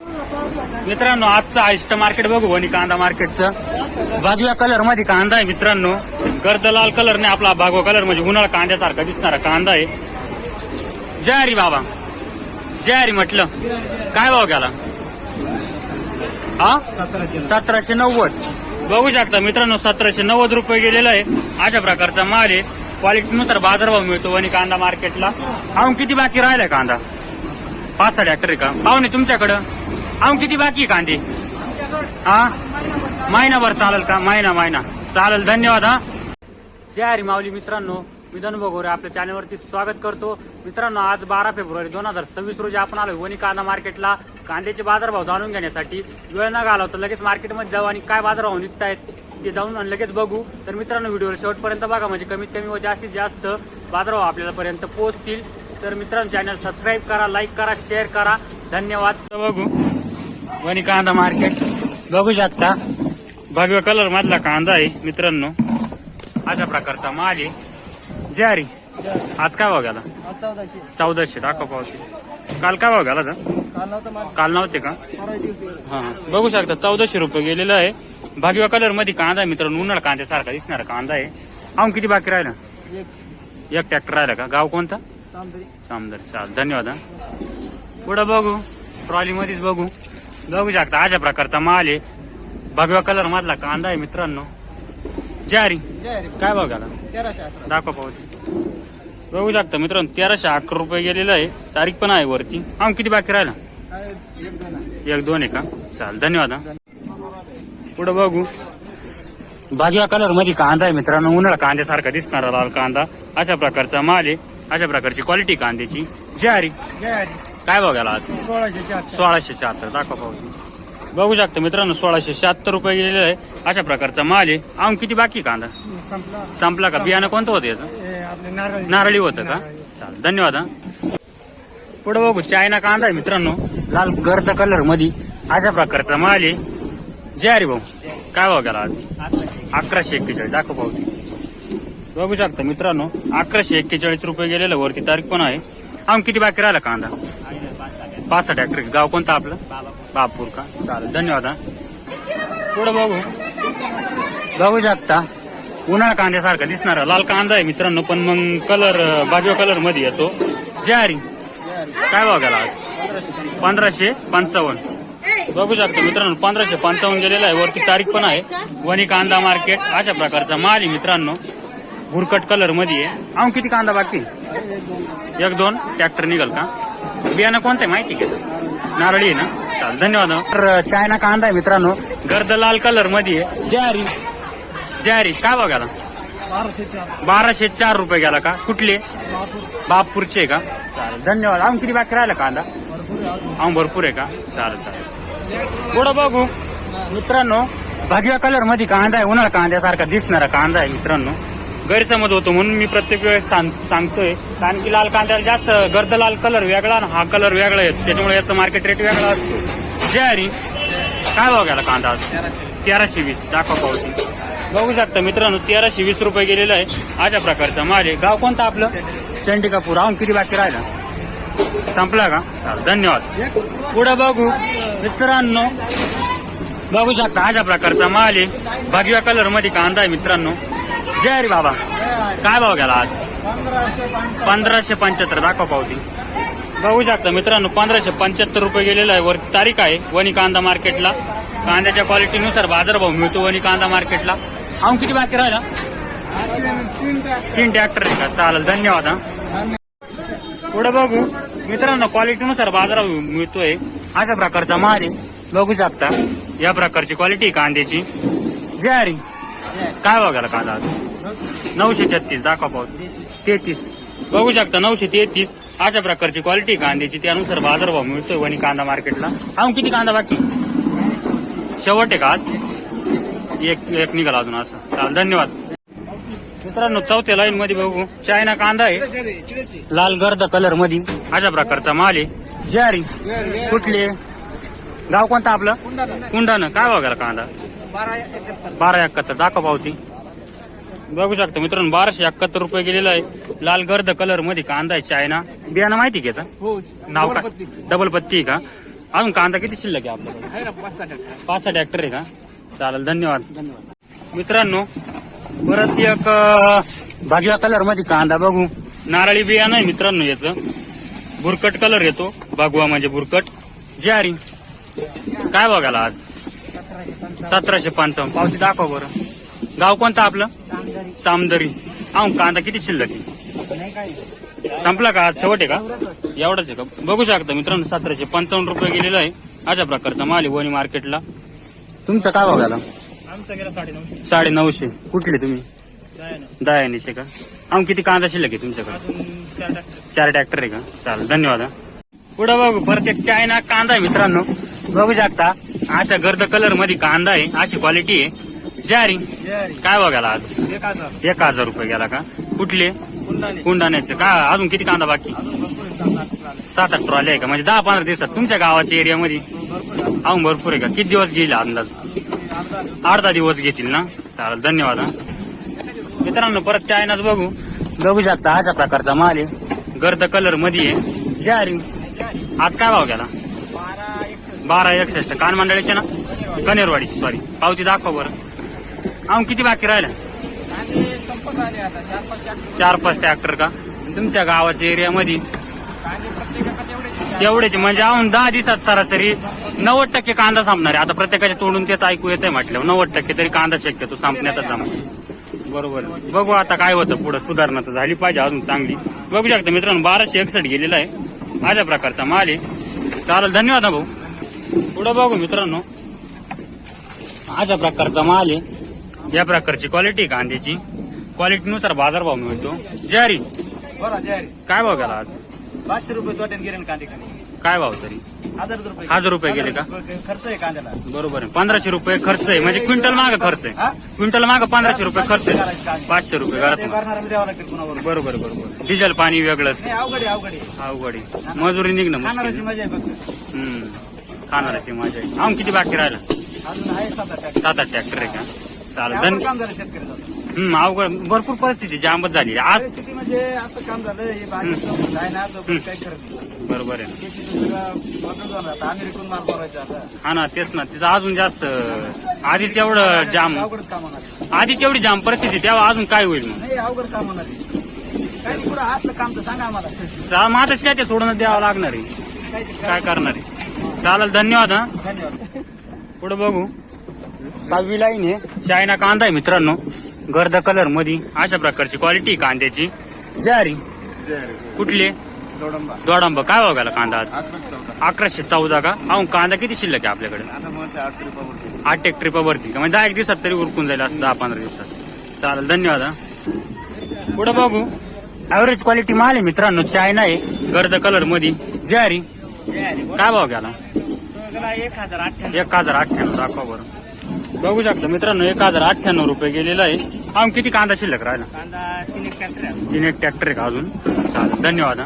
मित्रांनो आजचं आयस्ट मार्केट बघू वणी कांदा मार्केटचं. भागव्या कलर मध्ये कांदा आहे मित्रांनो. गर्द लाल कलर नाही, आपला भागवा कलर म्हणजे उन्हाळा कांद्यासारखा दिसणारा कांदा आहे. जय हरी बाबा, जय हरी म्हटलं. काय भाव गेला हा? 1790. बघू शकता मित्रांनो 1790 रुपये गेलेला आहे. अशा प्रकारचा माल आहे. क्वालिटीनुसार बाजारभाव मिळतो वणी कांदा मार्केटला. अजून किती बाकी राहिलाय कांदा? 5-6 ट्रॅक्टर आहे का पाहुणे तुमच्याकडं? अजून किती बाकी आहे कांदे? हा, महिनाभर चालेल का? महिना चालेल. धन्यवाद. हा, जय हरी माऊली. मित्रांनो मी धनु गोरे आपल्या चॅनलवरती स्वागत करतो. मित्रांनो आज 12 फेब्रुवारी 2026 रोजी आपण आलो वणी कांदा मार्केटला. कांद्याचे बाजारभाव जाणून घेण्यासाठी वेळ न घालवता लगेच मार्केटमध्ये जाऊ आणि काय बाजारभाव निघतायत ते जाऊन आणि लगेच बघू. तर मित्रांनो व्हिडिओ शेवटपर्यंत बघा म्हणजे कमीत कमी व जास्तीत जास्त बाजारभाव आपल्यापर्यंत पोहोचतील. तर मित्रांनो चॅनल सबस्क्राईब करा, लाईक करा, शेअर करा. धन्यवाद. बघू वणी कांदा मार्केट बघू शकता. भगव्या कलर मधला कांदा आहे मित्रांनो. अशा प्रकारचा माल आहे. जय हरी. आज काय भाव गेला? 1400. दाखवा पावती. काल काय भाव गेला? काल नव्हते का? हा, बघू शकता 1400 रुपये गेलेला आहे. भगव्या कलर मध्ये कांदा आहे मित्रांनो. उन्हाळा कांद्यासारखा दिसणारा कांदा आहे. अजून किती बाकी राहिला? एक ट्रॅक्टर राहिला का? गाव कोणता? सामदर. चाल. धन्यवाद. पुढं बघू ट्रॉली मध्येच बघू शकता. अशा प्रकारचा माल आहे. भगव्या कलर मधला कांदा आहे मित्रांनो. जय हरी. काय भाव गेला? 1311. दाखवा पावती. बघू शकता मित्रांनो 1311 रुपये गेलेला आहे. तारीख पण आहे वरती. अजून किती बाकी राहिला? 1-2 आहे का? चाल. धन्यवाद. पुढे बघू भगव्या कलर मध्ये कांदा आहे मित्रांनो. उन्हाळा कांद्यासारखा दिसणारा लाल कांदा. अशा प्रकारचा माल आहे. अशा प्रकारची क्वालिटी कांद्याची. जय हरी. काय भाव गेला आज? 1676. दाखवा पावती. बघू शकता मित्रांनो 1676 रुपये गेलेला आहे. अशा प्रकारचा माल आहे. अजून किती बाकी कांदा? संपला का? बियाणं कोणतं होतं याचं? नारळी होतं का? चाल. धन्यवाद. पुढे बघू चायना कांदा आहे मित्रांनो. लाल गर्द कलर मध्ये अशा प्रकारचा माल आहे. जय हरी भाऊ. काय भाव गेला आज? 1141. दाखव पावती. बघू शकता मित्रांनो 1141 रुपये गेलेला. वरती तारीख पण आहे. अजून किती बाकी राहिला कांदा? 5-6 ट्रॅक्टर. गाव कोणतं आपलं? बापूर का? चालेल. धन्यवाद. पुढे बघू शकता उन्हाळा कांद्यासारखा दिसणारा लाल कांदा आहे मित्रांनो. पण मग कलर भगव्या कलर मध्ये येतो. जय हरी. काय भाव गेला आज? 1555. बघू शकता मित्रांनो 1555 गेलेला आहे. वरती तारीख पण आहे. वणी कांदा मार्केट. अशा प्रकारचा माल आहे मित्रांनो. भुरकट कलर मध्ये आहे. अजून किती कांदा बाकी? 1-2 ट्रॅक्टर निघल का? बियाणं कोणतं आहे माहिती का? नारळी आहे ना? चाल. धन्यवाद. तर चायना कांदा आहे मित्रांनो. गर्द लाल कलर मध्ये आहे. जय हरी. जय हरी. काय भाव गेला? 1204 रुपये गेला का? कुठले? बापूरचे का? चालेल. धन्यवाद. अजून किती बाकी राहिला कांदा? अजून भरपूर आहे का? चालेल. पुढं बघू मित्रांनो भगव्या कलर मध्ये कांदा आहे. उन्हाळा कांद्यासारखा दिसणारा कांदा आहे मित्रांनो. गैरसमज होतो म्हणून मी प्रत्येक वेळेस सांगतोय. कारण की लाल कांद्याला जास्त गर्द लाल कलर वेगळा आणि हा कलर वेगळा येतो. त्याच्यामुळे याचा मार्केट रेट वेगळा असतो. जय हरी. काय भाव गेला कांदा आज? 1320. दाखवा पावती. बघू शकता मित्रांनो 1320 रुपये गेलेला आहे. अशा प्रकारचा माल आहे. गाव कोणतं आपलं? चंडिकापूर. अजून किती बाकी राहिला? संपला का? चालेल. धन्यवाद. पुढे बघू मित्रांनो बघू शकता अशा प्रकारचा माल आहे. भगव्या कलर मध्ये कांदा आहे मित्रांनो. जय हरी बाबा. काय भाव गेला आज? 1575. दाखवा पावती. बघू शकता मित्रांनो 1575 रुपये गेलेला आहे. वरती तारीख आहे. वणी कांदा मार्केटला. कांद्याच्या क्वालिटीनुसार बाजारभाव मिळतो वणी कांदा मार्केटला. अजून किती बाकी राहिला? 3 ट्रॅक्टर आहे का? चालेल. धन्यवाद. पुढे बघू मित्रांनो क्वालिटीनुसार बाजारभाव मिळतोय. अशा प्रकारचा माल आहे. बघू शकता या प्रकारची क्वालिटी कांद्याची. जय हरी. काय भाव गेला कांदा आज? 936. दाखवा पावती. 33. बघू शकता 933. अशा प्रकारची क्वालिटी कांद्याची. त्यानुसार बाजारभाव मिळतोय वणी कांदा मार्केटला. अजून किती कांदा बाकी? शेवट आहे का आज? एक निघाला अजून असं. चाल. धन्यवाद. मित्रांनो चौथ्या लाईन मध्ये बघू चायना कांदा आहे. लाल गर्द कलर मध्ये अशा प्रकारचा माल आहे. जय हरी. कुठले? गाव कोणतं आपलं? कुंडानं. काय भाव गेला कांदा? 1271. दाखवा पावती. बघू शकता मित्रांनो 1271 रुपये गेलेला आहे. लाल गर्द कलर मध्ये कांदा आहे चायना. बियाणं माहिती घ्यायचा? नाव काय? डबल पत्ती का? अजून कांदा किती शिल्लक आहे आपल्याकडे? आहे ना 5-6 5-6 ट्रॅक्टर आहे का? चालेल, धन्यवाद. धन्यवाद. मित्रांनो परत एक भागव्या कलर मध्ये कांदा बघू. नारळी बियाणं आहे मित्रांनो, याचं बुरकट कलर येतो. भगवा म्हणजे बुरकट. ज्वारी काय बघायला आज? 1755. पावती दाखवा बरं. गाव कोणतं आपलं? सामदरी. कांदा किती शिल्लक आहे? संपला का आज? शेवट आहे का? एवढंच आहे का? बघू शकता मित्रांनो 1755 रुपये गेलेला आहे. अशा प्रकारचा माल आहे वणी मार्केटला. तुमचं काय बघायला? आमचा गेला 950. 950. कुठले तुम्ही? दयानीचे का? किती कांदा शिल्लक आहे तुमच्याकडे? 4 ट्रॅक्टर आहे का? चालेल, धन्यवाद. पुढे बघू परत एक चायना कांदा आहे मित्रांनो. बघू शकता अशा गर्द कलर मध्ये कांदा आहे. अशी क्वालिटी आहे. ज्वारी काय बघायला आज? 1000 रुपये गेला का? कुठले? कुंडाण्याचे का? अजून किती कांदा बाकी? 7-8 ट्रॉली आहे का? म्हणजे 10-15 दिवसात तुमच्या गावाच्या एरियामध्ये भरपूर आहे का? किती दिवस घेईल अंदाज? 8-10 दिवस घेतील ना? चालेल, धन्यवाद. मित्रांनो परत चायनाच बघू शकता अशा प्रकारचा माल आहे. गर्द कलर मध्ये आहे. ज्वारी आज काय भाव गेला? 1261. कान मंडळीचे ना? कनेरवाडी. सॉरी, पावती दाखवा बरं. किती बाकी राहिला? 4-5 ट्रॅक्टर का? तुमच्या गावाच्या एरियामध्ये तेवढेच म्हणजे 10 दिवसात सरासरी 90% कांदा संपणार आहे. आता प्रत्येकाच्या तोंडून तेच ऐकू येतंय म्हटलं. 90% तरी कांदा शक्यतो संपण्यातच जमा. बरोबर. बघू आता काय होतं पुढे. सुधारणा तर झाली पाहिजे अजून चांगली. बघू शकता मित्रांनो 1261 गेलेला आहे. अशा प्रकारचा माल आहे. चालेल, धन्यवाद भाऊ. पुढे बघू मित्रांनो अशा प्रकारचा माल आहे. या प्रकारची क्वालिटी कांद्याची. क्वालिटीनुसार बाजारभाव मिळतो. ज्वारी काय भाव गेला आज? 500 रुपये तोट्यात गेले कांदे. काय भाव तरी? 1000 रुपये गेले का? खर्च आहे कांद्याला. बरोबर आहे. 1500 रुपये खर्च आहे. म्हणजे क्विंटल मागे खर्च आहे. क्विंटल मागे 1500 रुपये खर्च आहे. 500 रुपये घरात. बरोबर. डिझेल पाणी वेगळंच. अवघड आहे. मजुरी निघणं मुश्किल. मजा आहे फक्त. खाणाराची मजा आहे. किती बाकी राहिला? अजून आहे 7-8 ट्रॅक्टर आहे का? चालेल, काम झालं शेतकऱ्याचं. अवघड भरपूर परिस्थिती जामच झाली आज. म्हणजे असं काम झालं हे बाकी आहे ना, काही करत नाही. बरोबर आहे. अमेरिकन माल बोलायचा आता. हा ना, तेच ना. तिचं अजून जास्त आधीच एवढं जाम. अवघड काम होणार. आधीच एवढी जाम परिस्थिती, तेव्हा अजून काय होईल मग? नाही, अवघड काम होणार. काही पुढं हातलं काम तर सांगा आम्हाला. माझं शेत सोडून द्यावं लागणार आहे. काय करणार आहे? चालेल, धन्यवाद. धन्यवाद. पुढे बघू 6वी लाईन आहे. चायना कांदा आहे मित्रांनो. गर्द कलर मध्ये अशा प्रकारची क्वालिटी कांद्याची. ज्वारी कुठले? दोडांबा काय भाव गेला कांदा आज? 1114 का? कांदा किती शिल्लक आहे आपल्याकडे? 8 एक ट्रिपावरती का? म्हणजे 10 दिवसात तरी उरकून जाईल असं 10-15 दिवसात. चालेल, धन्यवाद. पुढे बघू ऍव्हरेज क्वालिटी माल आहे मित्रांनो. चायना आहे. गर्द कलर मध्ये. ज्वारी काय भाव गेला? 1098 दाखवा बरं. बघू शकता मित्रांनो 1098 रुपये गेलेला आहे. किती कांदा शिल्लक राहिला? 3 एक ट्रॅक्टर आहे. 3 एक ट्रॅक्टर आहे का अजून? चालेल, धन्यवाद.